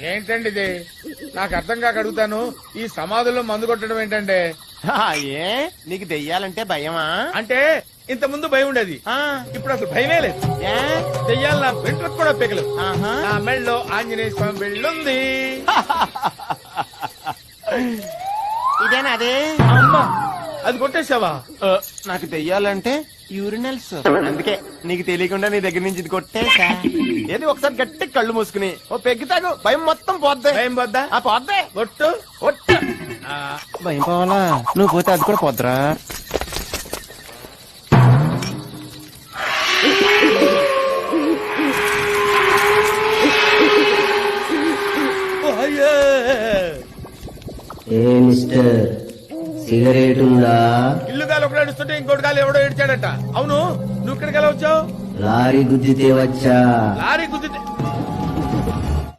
ఏంటండి ఇది? నాకు అర్థం కాక అడుగుతాను, ఈ సమాధుల్లో మందు కొట్టడం ఏంటంటే? ఏ నీకు దెయ్యాలంటే భయమా? అంటే ఇంత ముందు భయం ఉండేది, ఆ, ఇప్పుడు అసలు భయమే లేదు. ఏ? దెయ్యాలు నా వెంట్రుకు కూడా పెగలు. ఆహా. నా మెళ్ళలో ఆంజనేయ స్వామి వెళ్ళుంది. ఇదేనా అదే? అమ్మా, అది కొట్టేసావా? నాకు దెయ్యాలంటే యూరినల్స్, అందుకే నీకు తెలియకుండా నీ దగ్గర నుంచి ఇది కొట్టేసా. ఏది ఒకసారి గట్టి కళ్ళు మూసుకుని ఓ పెగ్గి తాగు, భయం మొత్తం పోద్ది. భయం పోద్దా? ఆ పోద్దే. ఒట్టు ఒట్టు. ఆ, భయం పోవాలా? నువ్వు పోతే అది కూడా పోద్దురా. ఓ అయ్యే. ఏ మిస్టర్, సిగరెట్ ఉందా? ఇల్లు గాలి ఒకడు ఏడుస్తుంటే ఇంకోటి గాలి ఎవడో ఏడ్చాడట. అవును, నువ్వు ఇక్కడికి ఎలా వచ్చావు? లారీ గుద్దితే వచ్చా. లారీ గుద్ది